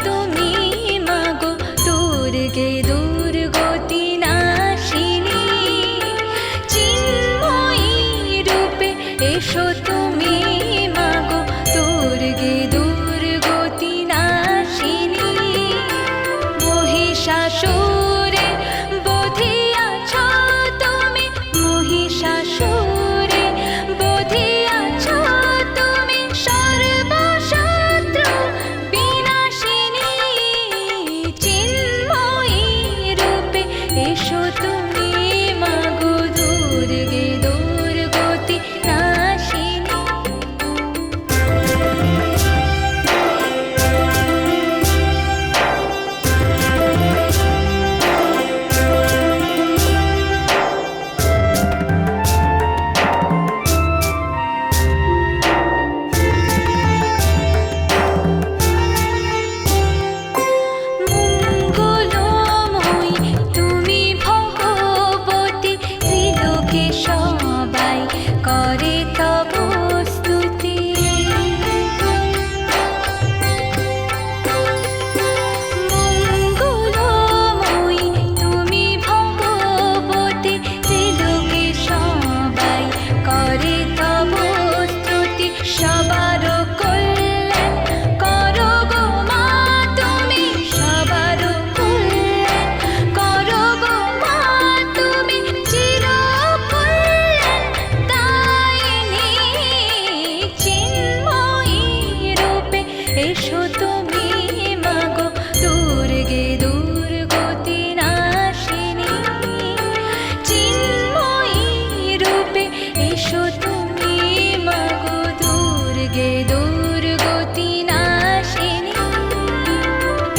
তুমি মাগো দুর্গে দুর্গতি নাশিনী, চিন্ময়ী রূপে এসো তুমি মাগো দুর্গে দুর্গতি নাশিনী। মহিষাসুরে বধিয়াছ তুমি, মহিষাসুরে বধিয়াছ তুমি, সর্বশত্রু বিনাশিনী, চিন্ময়ী রূপে এসো তুমি মাগো দুর্গে দুর্গতি নাশিনী। মঙ্গলময়ী তুমি ভগবতী, ত্রিলোকে সবাই করে তব স্তুতি। মঙ্গলময়ী তুমি ভগবতী, ত্রিলোকে সবাই করে তব স্তুতি। সবার কল্যাণ করো গো মা তুমি, সবার কল্যাণ করো গো মা তুমি, চির কল্যাণ দায়িনী, চিন্ময়ী রূপে এসো তুমি মাগো দুর্গে দুর্গতি নাশিনী, চিন্ময়ী রূপে এসো তুমি মাগো দুর্গে দুর্গতি নাশিনী,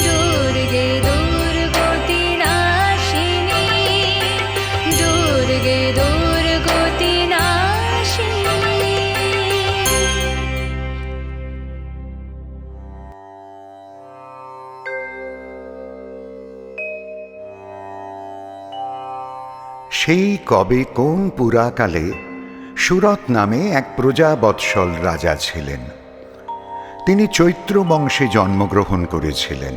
দুর্গে দুর্গতি নাশিনী, দুর্গে দুর্গতি নাশিনী। সেই কবে কোন পুরাকালে সুরত নামে এক প্রজাবৎসল রাজা ছিলেন। তিনি চৈত্র বংশে জন্মগ্রহণ করেছিলেন।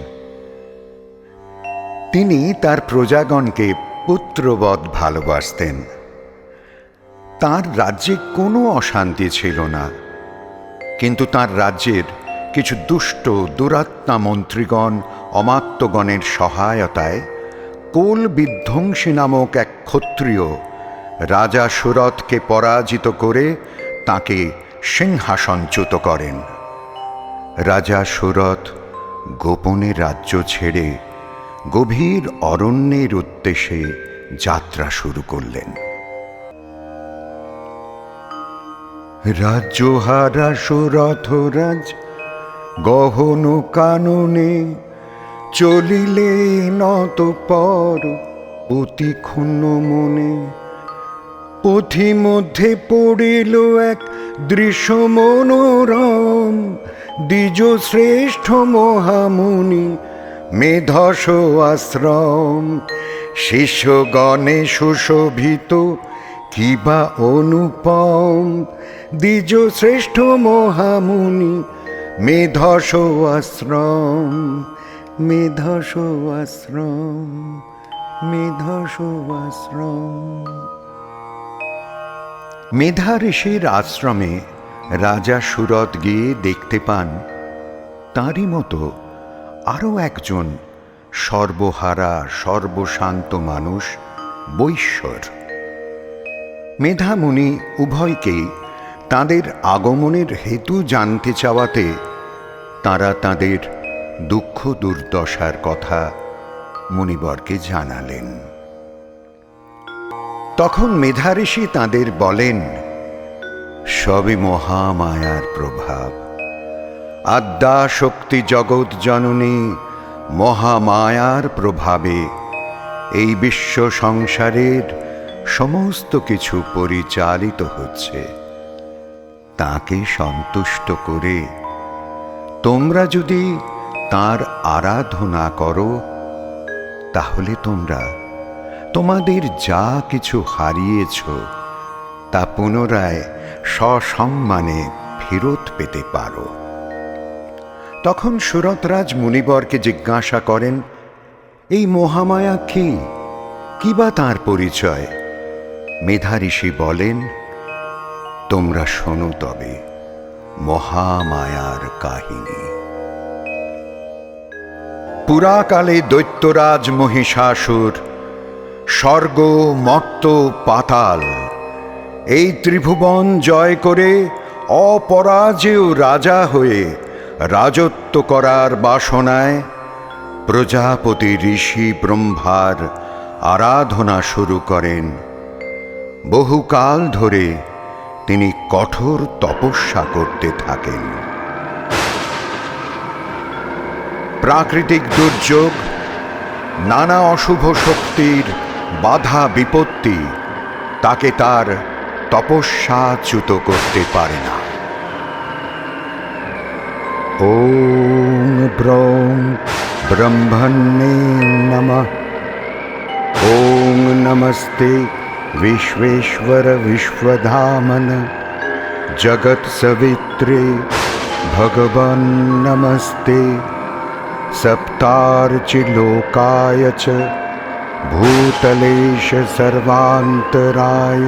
তিনি তার প্রজাগণকে পুত্রবৎ ভালোবাসতেন। তার রাজ্যে কোনো অশান্তি ছিল না, কিন্তু তার রাজ্যের কিছু দুষ্ট দুরাত্মা মন্ত্রীগণ অমাত্যগণের সহায়তায় কোল বিধ্বংসী নামক এক ক্ষত্রিয় রাজা সুরথকে পরাজিত করে তাকে সিংহাসনচ্যুত করেন। রাজা সুরথ গোপনে রাজ্য ছেড়ে গভীর অরণ্যের উদ্দেশ্যে যাত্রা শুরু করলেন। রাজ্যহারা সুরথরাজ গহন কাননে চলিলে নতপর অতি ক্ষুণ্ণ মনে। পথি মধ্যে পড়িল এক দৃশ্য মনোরম, দ্বিজ শ্রেষ্ঠ মহামুনি মেধস আশ্রম। শিষ্যগণে সুশোভিত কিবা অনুপম, দ্বিজ শ্রেষ্ঠ মহামুনি মেধস আশ্রম, মেধস আশ্রম, মেধস আশ্রম। মেধা ঋষির আশ্রমে রাজা সুরথ গিয়ে দেখতে পান তাঁরই মতো আরও একজন সর্বহারা সর্বশান্ত মানুষ বৈশ্বর। মেধামুনি উভয়কেই তাঁদের আগমনের হেতু জানতে চাওয়াতে তাঁরা তাঁদের দুঃখ দুর্দশার কথা মুনিবরকে জানালেন। তখন মেধা ঋষি তাঁদের বলেন, সবই মহামায়ার প্রভাব। আদ্যা শক্তি জগৎ জননী মহামায়ার প্রভাবে এই বিশ্ব সংসারের সমস্ত কিছু পরিচালিত হচ্ছে। তাকে সন্তুষ্ট করে তোমরা যদি তাঁর আরাধনা করো, তাহলে তোমরা তোমাদের যা কিছু হারিয়েছ তা পুনরায় সসম্মানে ফেরত পেতে পারো। তখন সুরতরাজ মুনিবরকে জিজ্ঞাসা করেন, এই মহামায়া কি বা তাঁর পরিচয়? মেধা ঋষি বলেন, তোমরা শোনো তবে মহামায়ার কাহিনী। পুরাকালে দৈত্যরাজ মহিষাসুর স্বর্গ, মর্ত, পাতাল এই ত্রিভুবন জয় করে অপরাজেয় রাজা হয়ে রাজত্ব করার বাসনায় প্রজাপতি ঋষি ব্রহ্মার আরাধনা শুরু করেন। বহুকাল ধরে তিনি কঠোর তপস্যা করতে থাকেন। প্রাকৃতিক দুর্যোগ, নানা অশুভ শক্তির বাধা বিপত্তি তাকে তার তপস্যাচ্যুত করতে পারে না। ওম ব্রৌং ব্রহ্মণ্যে নমঃ। ওং নমস্তে विश्वेश्वर विश्वधामन जगत सवित्रे भगवन् नमस्ते। सप्तार्चिलोकाय च भूतलेश सर्वान्तराय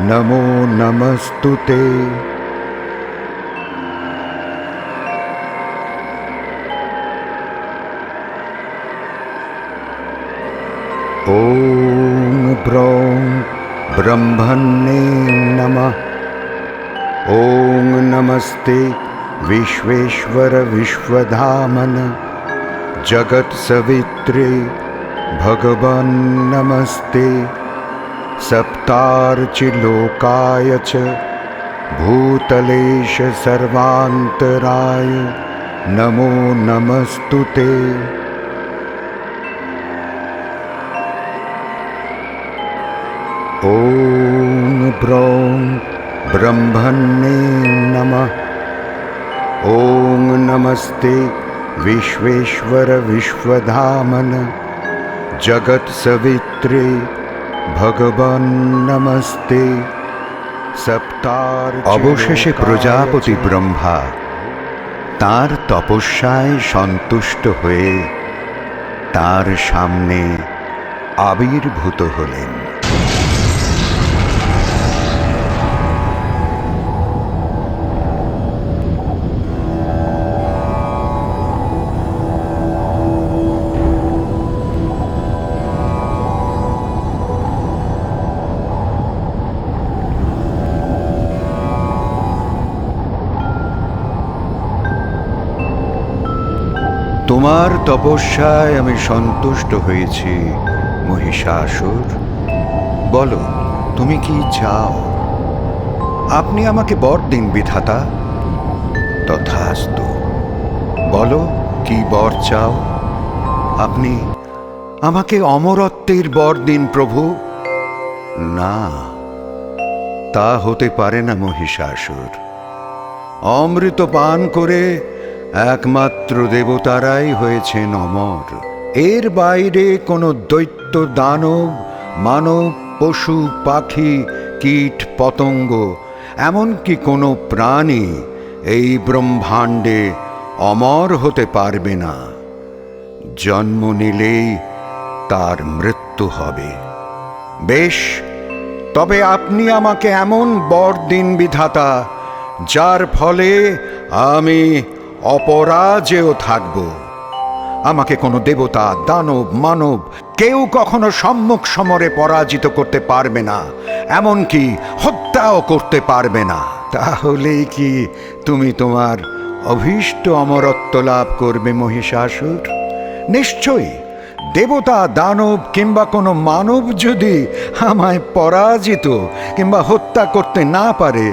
नमो नमस्तुते। ओम ब्रौं ब्रह्मण्ये नमः। ओं नमस्ते विश्वेश्वर विश्वधामन जगत सवित्रे भगवन् नमस्ते। सप्तार्चिलोकाय च भूतलेश सर्वान्तराय नमो नमस्तुते। ओम ब्रौं ब्रह्मण्ये नमः। ओं नमस्ते विश्वेश्वर विश्वधामन जगत सवित्रे भगवन् नमस्ते। सप्तार। অবশেষে প্রজাপতি ব্রহ্মা তার তপস্যায় সন্তুষ্ট হয়ে তার সামনে আবির্ভূত হলেন। তোমার তপস্যায় আমি সন্তুষ্ট হয়েছি মহিষাসুর। বলো, তুমি কি চাও? আপনি আমাকে বর দিন বিধাতা। তথাস্তু। বলো, কি বর চাও? আপনি আমাকে অমরত্বের বর দিন প্রভু। না, তা হতে পারে না মহিষাসুর। অমৃত পান করে একমাত্র দেবতারাই হয়েছেন অমর। এর বাইরে কোনো দৈত্য, দানব, মানব, পশু, পাখি, কীট, পতঙ্গ, এমনকি কোনো প্রাণী এই ব্রহ্মাণ্ডে অমর হতে পারবে না। জন্ম নিলেই তার মৃত্যু হবে। বেশ, তবে আপনি আমাকে এমন বর দিন বিধাতা, যার ফলে আমি অপরাজেয় থাকব। আমাকে কোনো দেবতা, দানব, মানব কেউ কখনো সম্মুখ সমরে পরাজিত করতে পারবে না, এমনকি হত্যাও করতে পারবে না। তাহলেই কি তুমি তোমার অভীষ্ট অমরত্ব লাভ করবে মহিষাসুর? নিশ্চয়ই। দেবতা, দানব কিংবা কোনো মানব যদি আমায় পরাজিত কিংবা হত্যা করতে না পারে,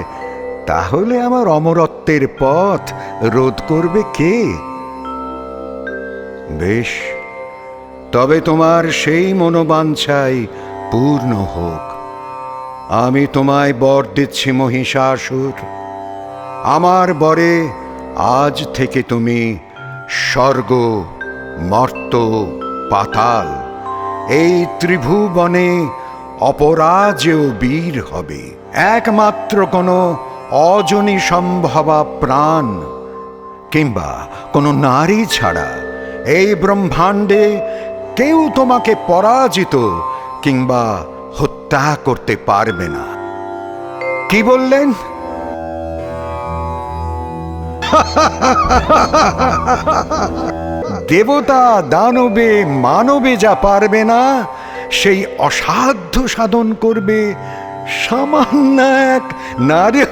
তাহলে আমার অমরত্বের পথ রোধ করবে কে? বেশ, তবে তোমার সেই মনোবাঞ্ছাই পূর্ণ হোক। আমি তোমায় বর দিচ্ছি মহিষাসুর। আমার বরে আজ থেকে তুমি স্বর্গ, মর্ত, পাতাল এই ত্রিভুবনে অপরাজেয় বীর হবে। একমাত্র কোনো অজনী সম্ভবা প্রাণ কিংবা কোনো নারী ছাড়া এই ব্রহ্মাণ্ডে কেউ তোমাকে পরাজিত কিংবা হত্যা করতে পারবে না। কি বললেন? দেবতা দানবে মানবে যা পারবে না, সেই অসাধ্য সাধন করবে সামান্য এক নারী।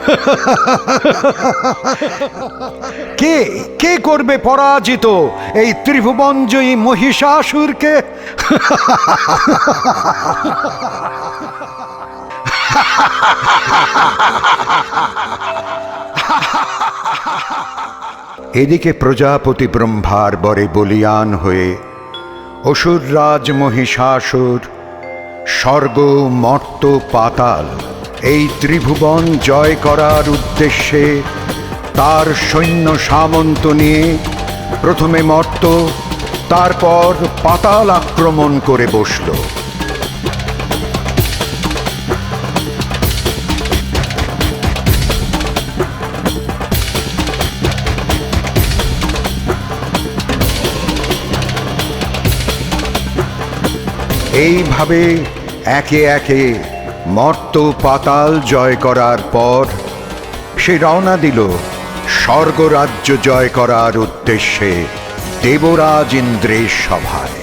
কে কে করবে পরাজিত এই ত্রিভুবনজয়ী মহিষাসুরকে? এদিকে প্রজাপতি ব্রহ্মার বরে বলিয়ান হয়ে অসুররাজ মহিষাসুর স্বর্গ মর্ত পাতাল এই ত্রিভুবন জয় করার উদ্দেশ্যে তার সৈন্য সামন্ত নিয়ে প্রথমে মর্ত তারপর পাতাল আক্রমণ করে বসল। এইভাবে একে একে মর্ত পাতাল জয় করার পর সে রওনা দিল স্বর্গরাজ্য জয় করার উদ্দেশ্যে দেবরাজ ইন্দ্রের সভায়।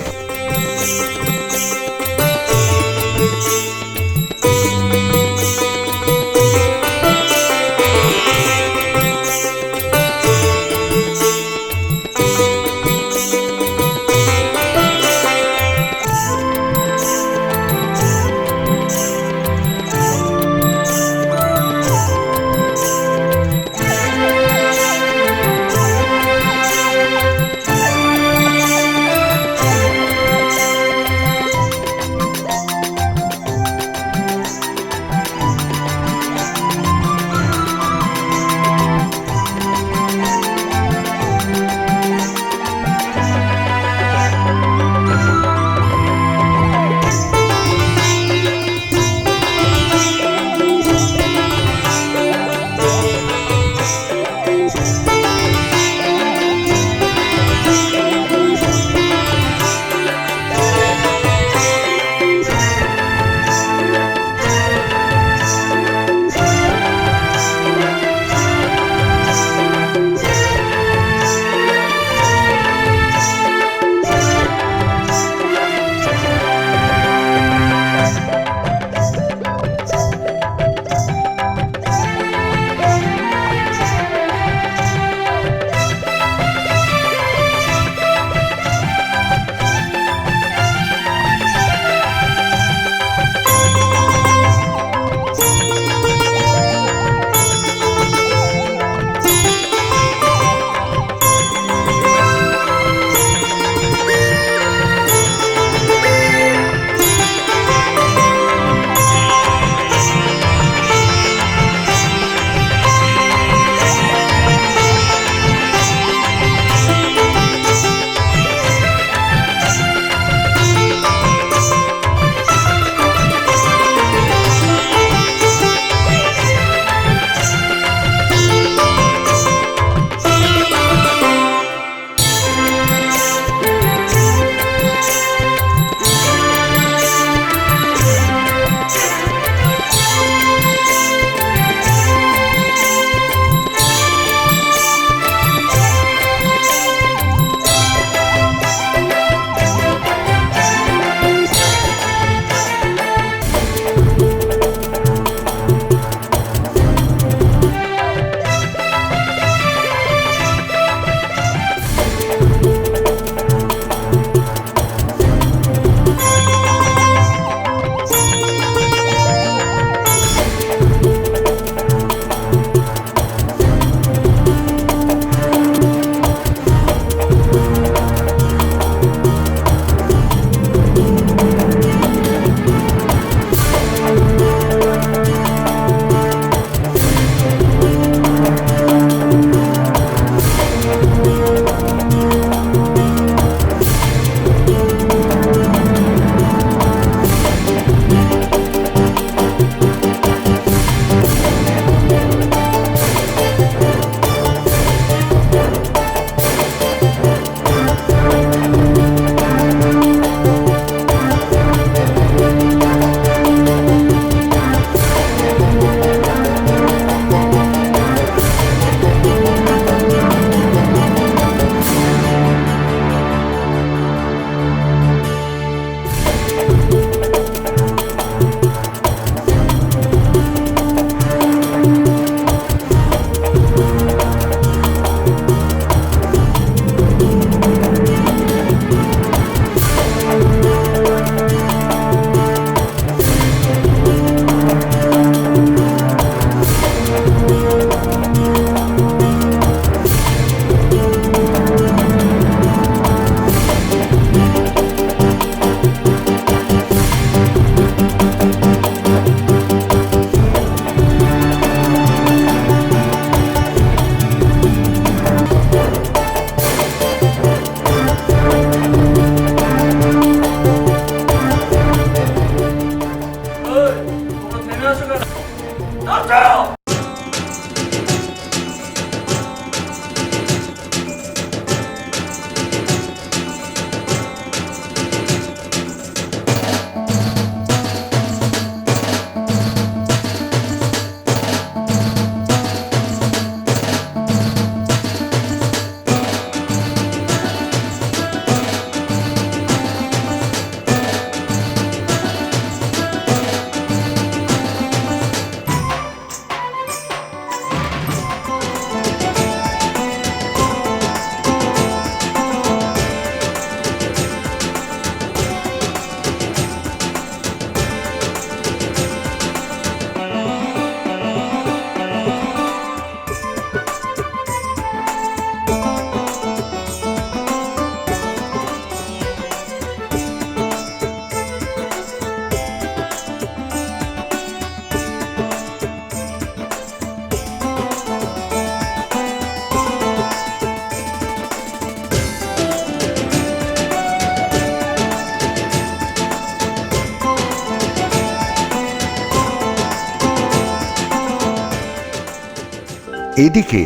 এদিকে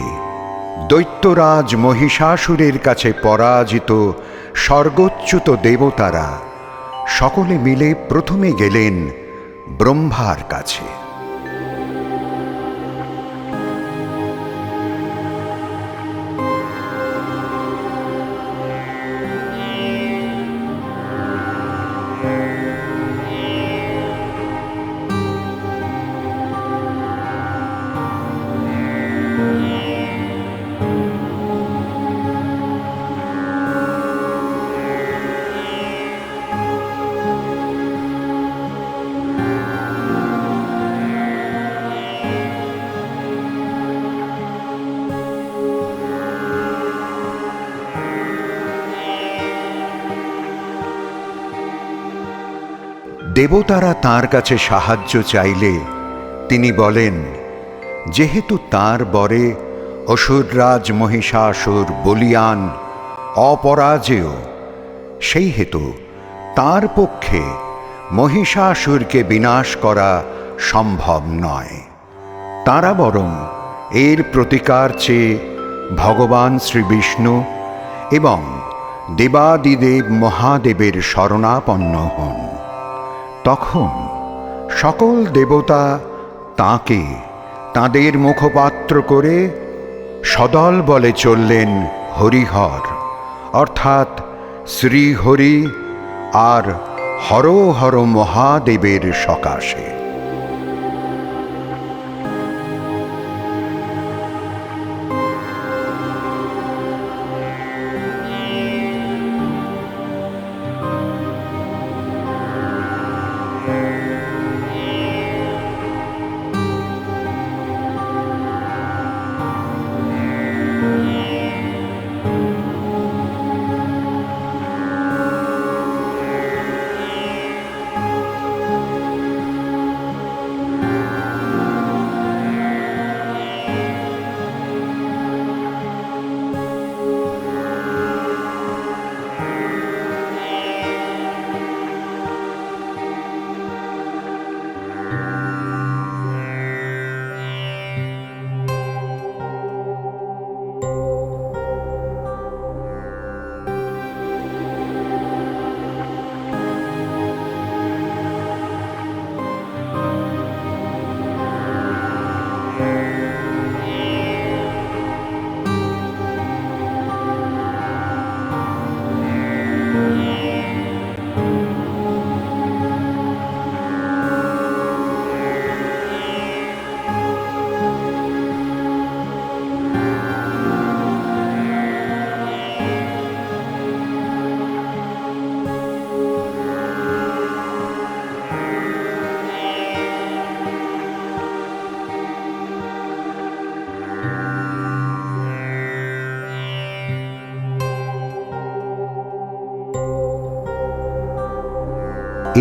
দৈত্যরাজ মহিষাসুরের কাছে পরাজিত স্বর্গচ্যুত দেবতারা সকলে মিলে প্রথমে গেলেন ব্রহ্মার কাছে। দেবতারা তাঁর কাছে সাহায্য চাইলে তিনি বলেন, যেহেতু তাঁর বরে অসুররাজ মহিষাসুর বলীয়ান অপরাজেয়, সেই হেতু তাঁর পক্ষে মহিষাসুরকে বিনাশ করা সম্ভব নয়। তাঁরা বরং এর প্রতিকার চেয়ে ভগবান শ্রীবিষ্ণু এবং দেবাদিদেব মহাদেবের শরণাপন্ন হন। তখন সকল দেবতা তাঁকে তাঁদের মুখপাত্র করে সদল বলে চললেন হরিহর অর্থাৎ শ্রীহরি আর হর হর মহাদেবের সকাশে।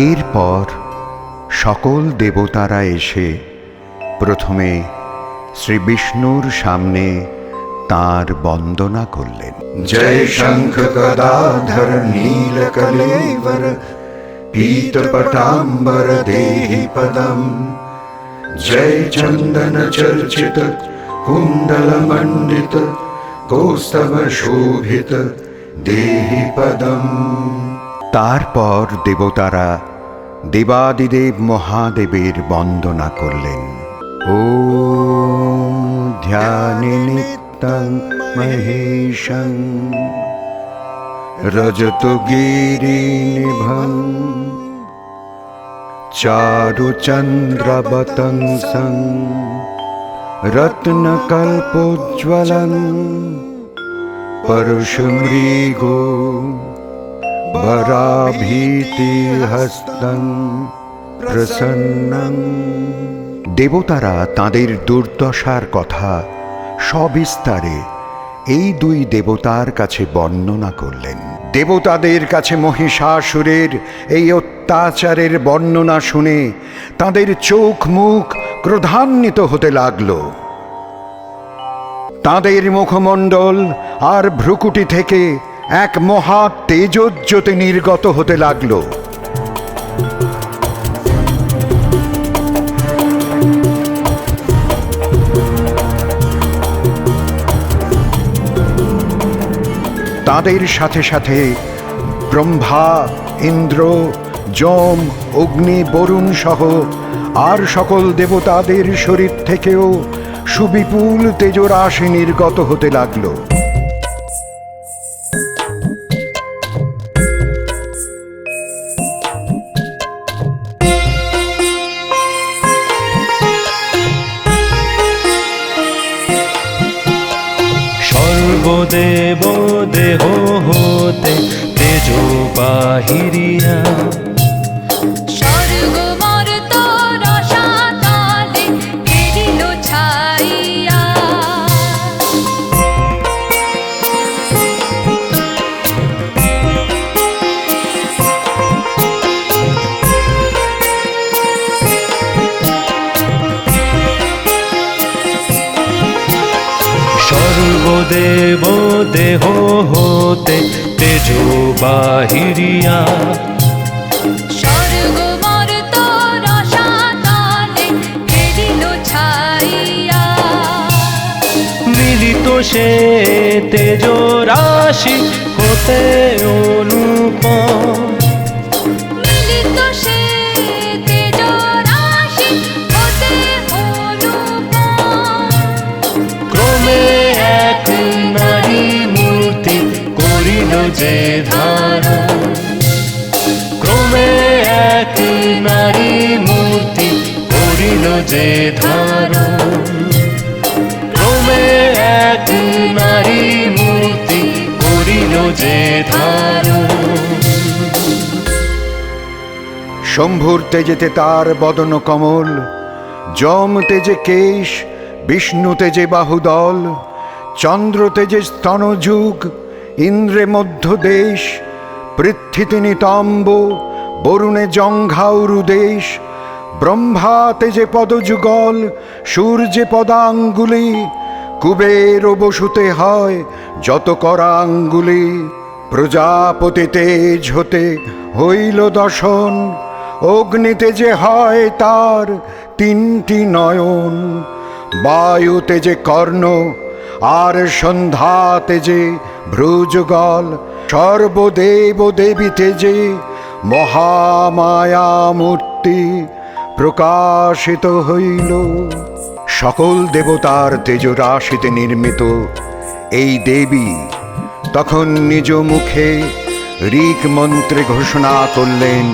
এরপর সকল দেবতারা এসে প্রথমে শ্রী বিষ্ণুর সামনে তাঁর বন্দনা করলেন। জয় শঙ্খ গদাধর নীল কলেবর পীত পটাম্বর দেহি পদম जय चंदन चर्चित कुंडल मंडित कौस्तव शोभित देहि पदम। তারপর দেবতারা দেবাদিদেব মহাদেবের বন্দনা করলেন। ওম ধ্যানে নিত্যং মহেশং রজতগিরিনিভং চারুচন্দ্রবতংসং রত্নকল্পোজ্জ্বলং পরশুমৃগো বরাভীতিহস্তং প্রসন্নং। দেবতারা তাঁদের দুর্দশার কথা সবিস্তারে এই দুই দেবতার কাছে বর্ণনা করলেন। দেবতাদের কাছে মহিষাসুরের এই অত্যাচারের বর্ণনা শুনে তাদের চোখ মুখ ক্রোধান্বিত হতে লাগল। তাদের মুখমণ্ডল আর ভ্রুকুটি থেকে এক মহা তেজোজ্যোতি নির্গত হতে লাগল। তাদের সাথে সাথে ব্রহ্মা, ইন্দ্র, যম, অগ্নি, বরুণ সহ আর সকল দেবতাদের শরীর থেকেও সুবিপুল তেজরাশি নির্গত হতে লাগল। সর্বদেব দেহ হতে তেজো বাহিরিয়া স্বর্গ মর্ত রসাতলে গেরিল ছাইয়া। সর্বদেব দেহ হতে তেজো বাহিরিয়া স্বর্গ মর্ত রসাতলে গেরিল ছাইয়া। মিলিত সে তেজো রাশি হতে অনুপম মিলিত সে তেজরাশি হতে অনুপম। ক্রমে এক নারী মূর্তি করিল যে ধারণ ক্রমে এক নারী মূর্তি করিল যে ধারণ ক্রমে এক নারী মূর্তি করিল যে ধারণ। শম্ভুর তেজেতে তার বদন কমল, যম তেজে কেশ, বিষ্ণু তেজে বাহুদল, চন্দ্র তেজে স্তনযুগ, ইন্দ্রে মধ্যদেশ, পৃথ্বীতে নিতম্ব, বরুণে জঙ্ঘাউরু দেশ, ব্রহ্মা তেজে পদযুগল, সূর্যে পদাঙ্গুলি, কুবের বসুতে হয় যত করাঙ্গুলি, প্রজাপতি তেজ হতে হইল দশন, অগ্নিতে যে হয় তার তিনটি নয়ন, বায়ু তেজে কর্ণ, আর সন্ধ্যা তেজে ভ্রুযুগল, সর্বদেব দেবী তেজে মহামায়া মূর্তি প্রকাশিত হইল। সকল দেবতার তেজরাশিতে নির্মিত এই দেবী তখন নিজ মুখে ঋক মন্ত্রে ঘোষণা করলেন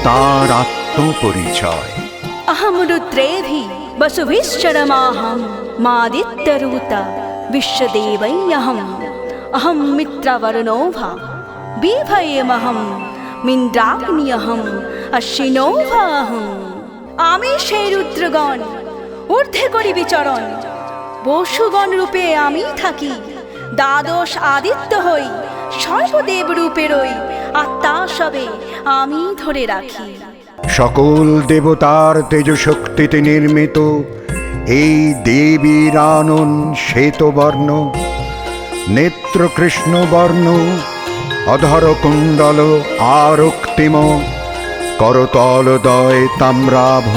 তাঁর আত্মপরিচয়। अहम रुद्रेभि वसुभिश्चरमाहं मादित्यरूता विश्वदेवैयहम् अहं मित्रवर्णोभा বিভয়েমহম মিন্দ্রাগ্নিয়হম অশ্বিনোভাহম। আমি সেই রুদ্রগণ, ঊর্ধ্বে করি বিচরণ, বসুগণ রূপে আমি থাকি, দ্বাদশ আদিত্য হই, সর্বদেব রূপে রই, আত্মা সবে আমি ধরে রাখি। সকল দেবতার তেজশক্তিতে নির্মিত এই দেবীর আনন শ্বেতবর্ণ, নেত্র কৃষ্ণবর্ণ, অধর কুণ্ডল আরক্তিম, করতলদয় তাম্রাভ,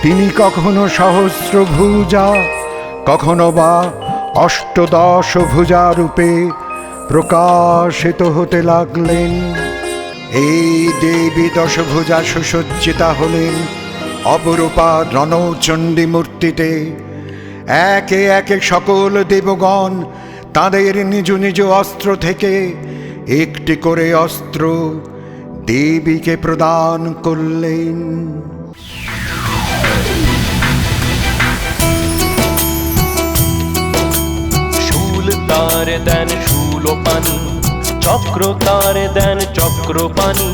তিনি কখনো সহস্রভুজা, কখনো বা অষ্টদশ ভুজা রূপে প্রকাশিত হতে লাগলেন। এই দেবী দশভুজা সুসজ্জিতা হলেন অপরূপা রণচণ্ডী মূর্তিতে। একে একে সকল দেবগণ তাদের নিজ নিজ অস্ত্র থেকে একটি করে অস্ত্র দেবীকে প্রদান করলেন। শূল তার দেন শূলপাণি, চক্র তার দেন চক্রপাণি,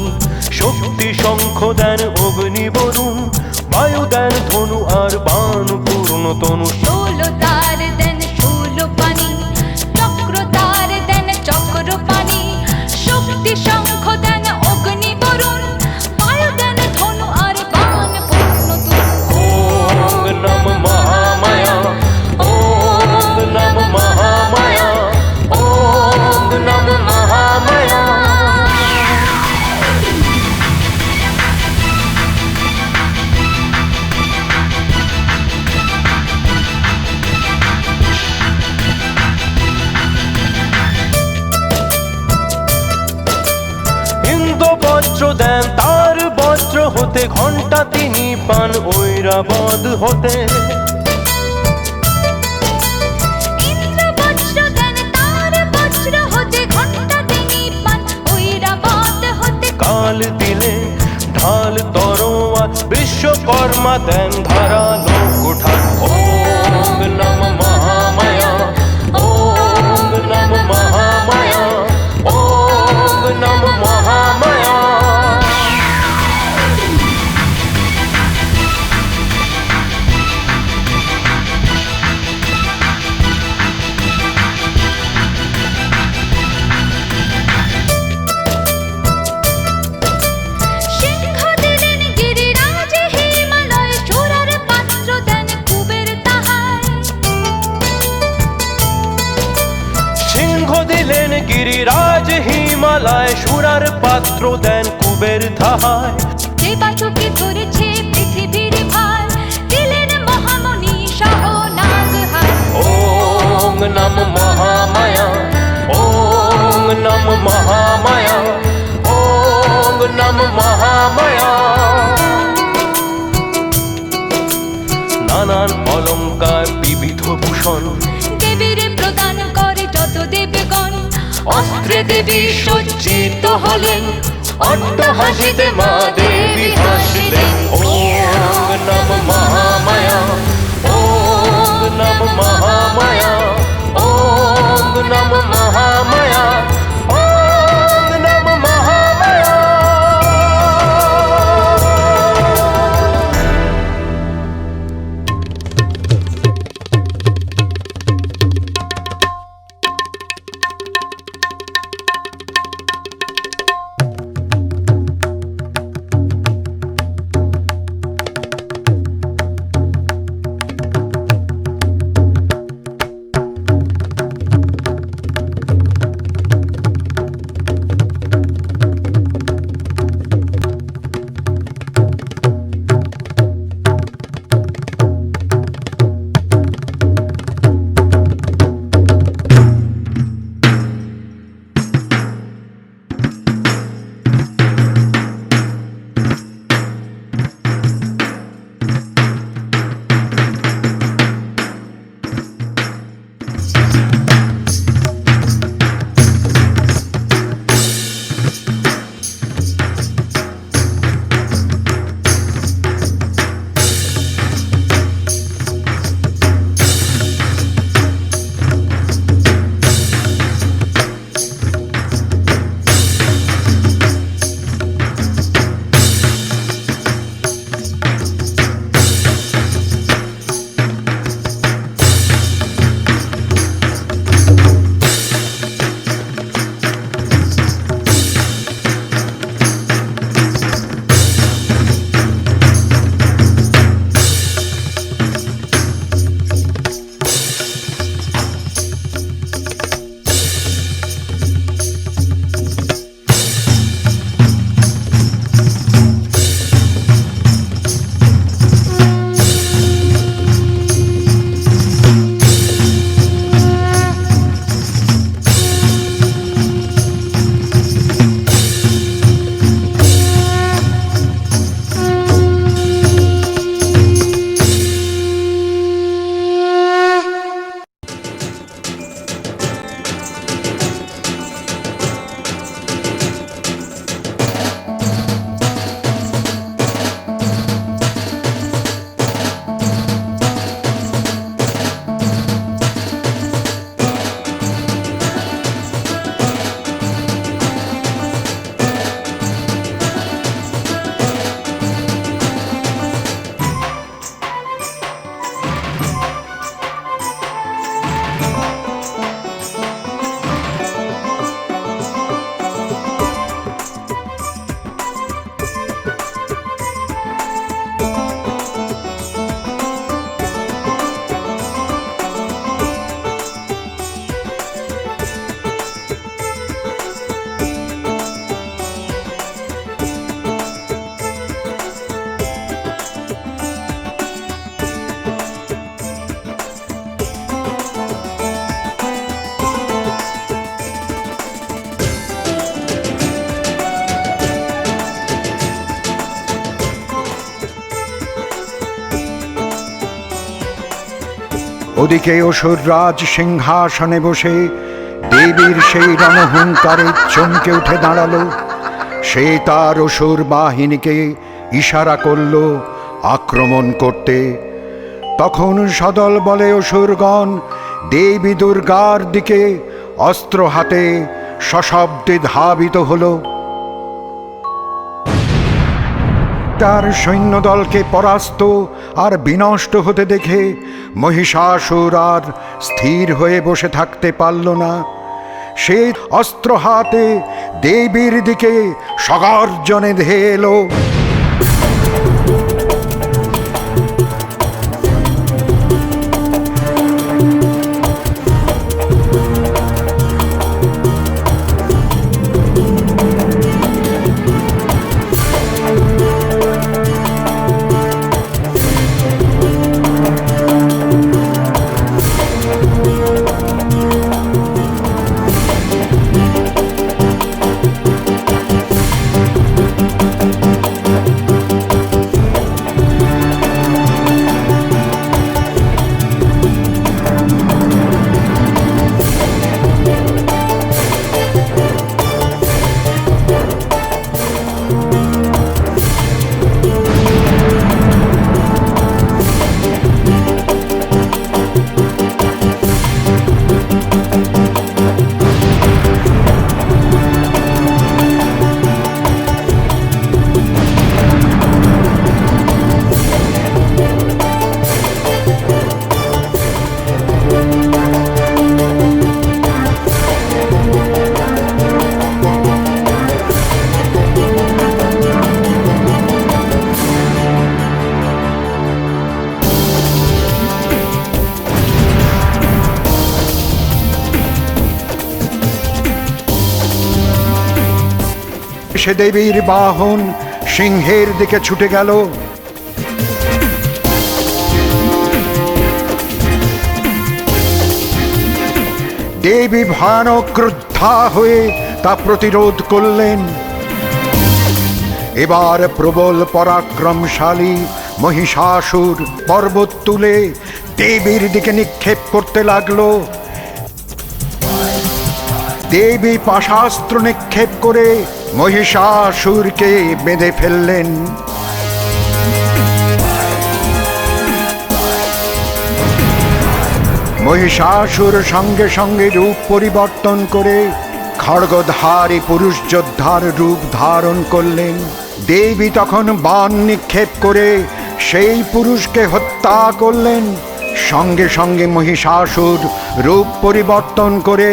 শক্তি শঙ্খ দেন অগ্নি বরুণ, বায়ু দেন ধনু আর বাণ পূর্ণ তনু। শূল তার দেন শূল পানি, চক্র তার দেন চক্র পানি, শক্তি শঙ্খ দেন অগ্নি বরুণ, বায়ু দেন ধনু আর বাণ পূর্ণ তুল। ওম নম মহামায়া, ওম নম মহামায়া, ওম নম মহামায়া। ইন্দ্র বজ্র দেন তার বজ্র হতে, ঘণ্টা তিনি পান ঐরাবত হতে। ইন্দ্র বজ্র দেন তার বজ্র হতে, ঘণ্টা তিনি পান ঐরাবত হতে। কাল দিলে ঢাল তরোয়াল, বিশ্বকর্মা দেন ধারালো কুঠার। ওম নম মহামায়া, ওম নম মহামায়া, ওম নম মহামায়া। সিংহ দিলেন গিরিরাজ হিমালয়, সুরের পাত্র দেন কুবের তাহার। সিংহ দিলেন গিরিরাজ হিমালয়, সুরার পাত্র দেন কুবের ধাহায়। যে বাচকে ধরেছে পৃথিবীর ভার, দিলেন মহামণি সহ নাগহার। ওম নম মহামায়া, ওম নম মহামায়া, ওম নম মহামায়া। নানান অলঙ্কার বিবিধ ভূষণ, দেবীর প্রদান করে যত দেবগণ, অস্ত্রে দেবী সজ্জিত হলেন, অট্টহাসিতে মা দেবী হাসলেন। ওম নম মহামায়া, ওম নম মহামায়া, ওম নম মহামায়া, ওম নম মহামায়া। ওদিকে অসুররাজ সিংহাসনে বসে দেবীর সেই রণহুঙ্কারে চমকে উঠে দাঁড়ালো। সে তার অসুর বাহিনীকে ইশারা করল আক্রমণ করতে। তখন সদল বলে অসুরগণ দেবী দুর্গার দিকে অস্ত্র হাতে সশব্দে ধাবিত হলো। তার সৈন্যদলকে পরাস্ত আর বিনষ্ট হতে দেখে মহিষাসুর আর স্থির হয়ে বসে থাকতে পারল না। সে অস্ত্র হাতে দেবীর দিকে সগর্জনে ধেয়ে এলো। সে দেবীর বাহন সিংহের দিকে ছুটে গেল। দেবী ভয়ানক ক্রুদ্ধা হয়ে তা প্রতিরোধ করলেন। এবার প্রবল পরাক্রমশালী মহিষাসুর পর্বত তুলে দেবীর দিকে নিক্ষেপ করতে লাগলো। দেবী পাশাস্ত্র নিক্ষেপ করে মহিষাসুরকে বেঁধে ফেললেন। মহিষাসুর সঙ্গে সঙ্গে রূপ পরিবর্তন করে খড়গধারী পুরুষ যোদ্ধার রূপ ধারণ করলেন। দেবী তখন বাণ নিক্ষেপ করে সেই পুরুষকে হত্যা করলেন। সঙ্গে সঙ্গে মহিষাসুর রূপ পরিবর্তন করে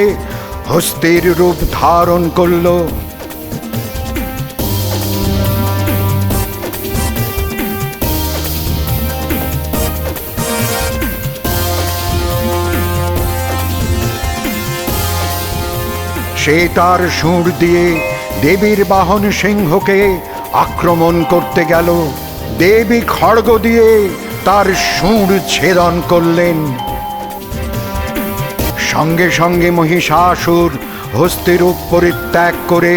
হস্তির রূপ ধারণ করল। সে তার সুর দিয়ে দেবীর বাহন সিংহকে আক্রমণ করতে গেল। দেবী খড়গ দিয়ে তার সুর ছেদন করলেন। সঙ্গে সঙ্গে মহিষাসুর হস্তিরূপ পরিত্যাগ করে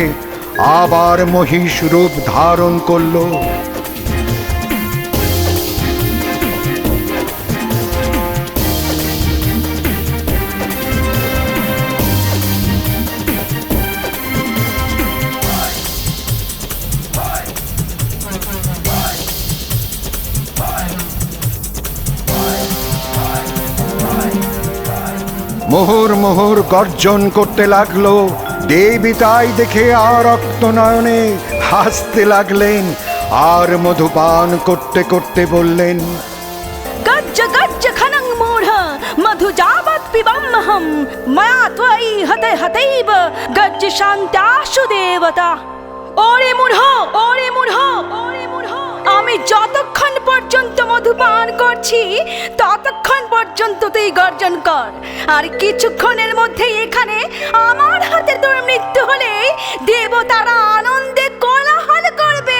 আবার মহিষ রূপ ধারণ করল। মোহর মোহর গর্জন করতে লাগলো। দেবী তাই দেখে আর রক্ত নয়নে হাসতে লাগলেন আর মধুপান করতে করতে বললেন, গজ্জ গজ্জ খনং মূঢ় মধু যাবৎ পিবাম্যহম ময়া ত্বয়ি হতে হতৈব গজ্জ শান্তাশু দেবতা। ওরে মূঢ়, ওরে মূঢ়, ওরে মূঢ়, আমি যতক্ষণ পর্যন্ত মধুপান করছি ততক্ষণ পর্যন্ত তুই গর্জন কর। আর কিছুক্ষণের মধ্যেই এখানে আমার হাতে তোর মৃত্যু হলে দেবতারা আনন্দে কোলাহল করবে।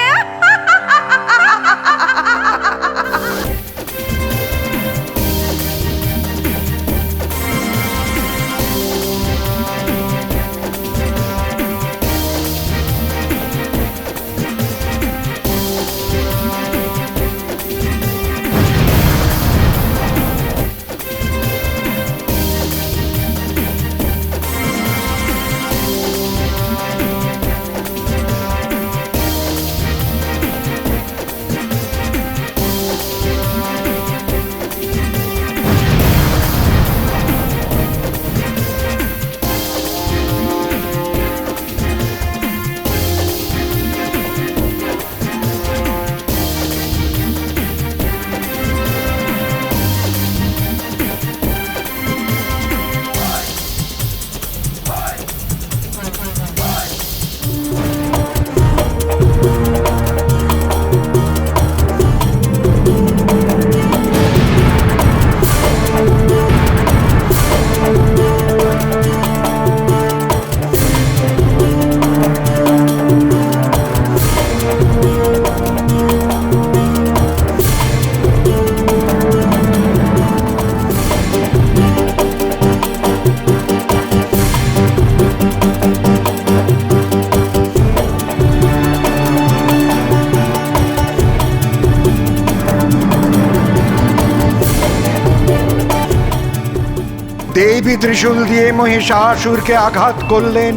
দেবী ত্রিশূল দিয়ে মহিষাসুরকে আঘাত করলেন।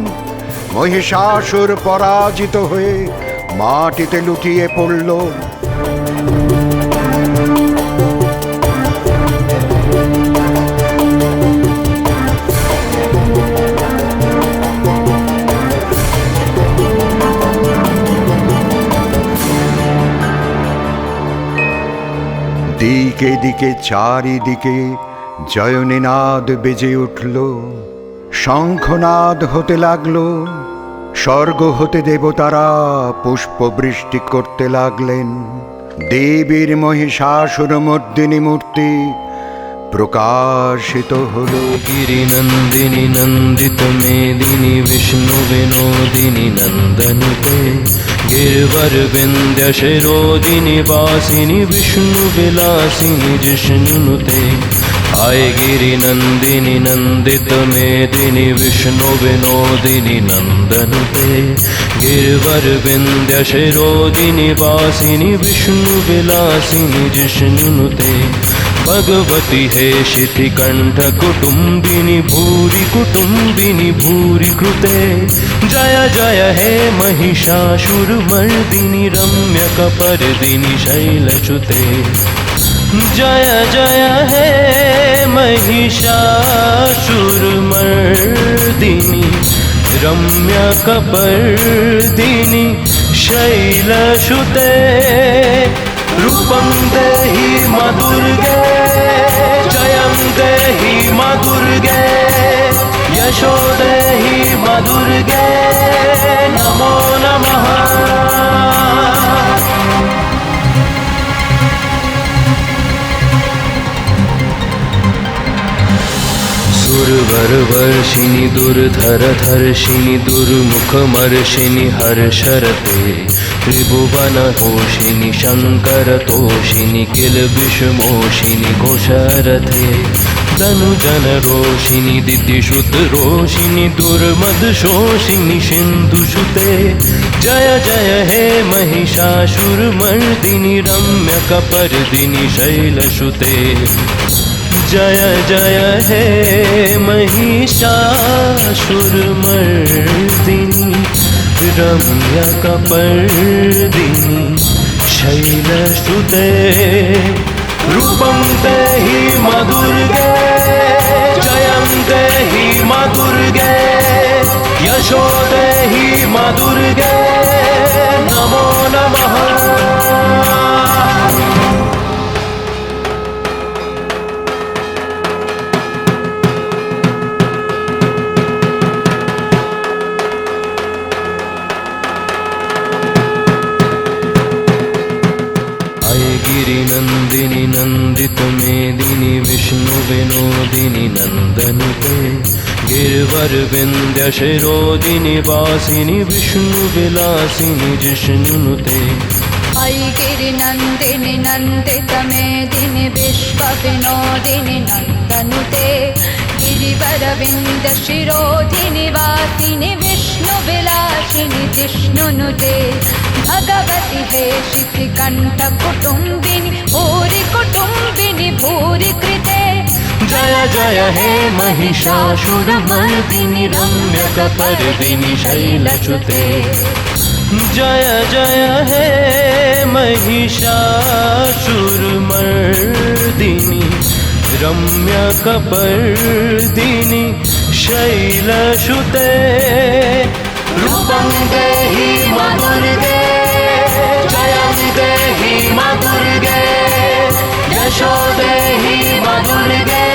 মহিষাসুর পরাজিত হয়ে মাটিতে লুটিয়ে পড়ল। দিকে দিকে চারিদিকে জয়নিনাদ বেজে উঠল, শঙ্খনাদ হতে লাগলো। স্বর্গ হতে দেবতারা পুষ্পবৃষ্টি করতে লাগলেন। দেবীর মহিষাসুরমর্দিনী মূর্তি প্রকাশিত হলো। गिरिनन्दिनि नन्दित मेदिनि विष्णु विनोदिनि नन्दनुते गिरवर विंध्य शिरोदिनि वासिनि विष्णु विलासिनि जिष्णुनुते। आय गिरिनन्दिनि नन्दित मेदिनि विष्णु विनोदिनि नन्दनुते गिरवर विंध्य शिरोदिनि वासिनि विष्णु विलासिनि जिष्णुनुते। भगवती हे शितिकण्ठ कुटुम्बिनि भूरि कुटुम्बिनि भूरि कृते। जय जय हे महिषासुरमर्दिनि रम्यकपर्दिनि शैलच्युते। जय जय हे महिषासुरमर्दिनि रम्यकपर्दिनि शैलच्युते। रूपं देहि मा दुर्गे जयं देहि मा दुर्गे यशो देहि मा दुर्गे नमो नमः। सुरवरवर्षिणि दुर्धरधर्षिणि दुर्मुखमर्षिणि हर्षरते। त्रिभुवनतोषिणि शङ्करतोषिणि किलबिषमोषिणि घोषरथे। धनुजनरोषिणि दिदिशुतरोषिणि दुर्मदशोषिणि सिन्धुसुते। जय जय हे महिषासुरमर्दिनि रम्यकपर्दिनि शैलसुते। जय जय हे महिषासुरमर्दिनि रम्यकपर्दिनि शैलसुते। रूपं देहि मा दुर्गे जयं देहि मा दुर्गे यशो देहि मा दुर्गे नमो नमः। गिरिनन्दिनि नन्दित मेदिनि विष्णु विनोदिनि नन्दनुते गिरवर विंध्य शिरोदिनि वासिनि विष्णु विलासिनि जिष्णुनुते। ऐ गिरिनन्दिनि नन्दित मेदिनि विश्व विनोदिनि नन्दनुते गिरिवरविन्द शिरोधिनि वासिनि विष्णु विलासिनि जिष्णुनुते। भगवति हे शितिकण्ठ कुटुम्बिनि भूरि कुटुम्बिनि भूरि कृते। जय जय हे महिषासुरमर्दिनि रम्यकपर्दिनि शैलच्युते। जय जय हे महिषासुरमर्दिनि रम्यकपर्दिनि शैलच्युते। रूपं देहि मा दुर्गे जयं देहि मा दुर्गे यशो देहि मा दुर्गे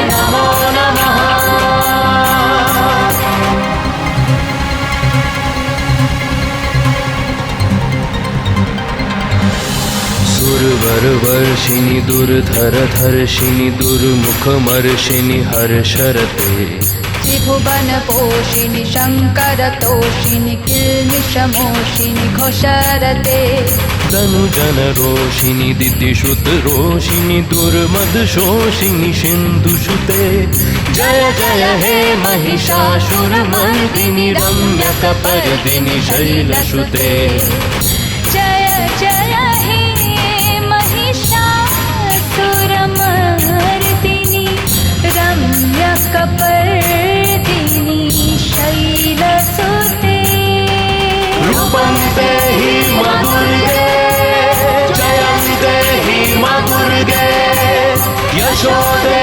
नमो नमः। सुरवरवर्षिणि दुर्धरधर्षिणि दुर्मुखमर्षिणि हर्षरते। त्रिभुवनपोषिणि शङ्करतोषिणि किल्बिषमोषिणि घोषरते। धनुजनरोषिणि दिदिशुतरोषिणि दुर्मदशोषिणि सिन्धुसुते। जय जय हे महिषासुरमर्दिनि रम्यकपर्दिनि शैलसुते। जय जय हे महिषासुरमर्दिनि रम्य প্রতিশোধে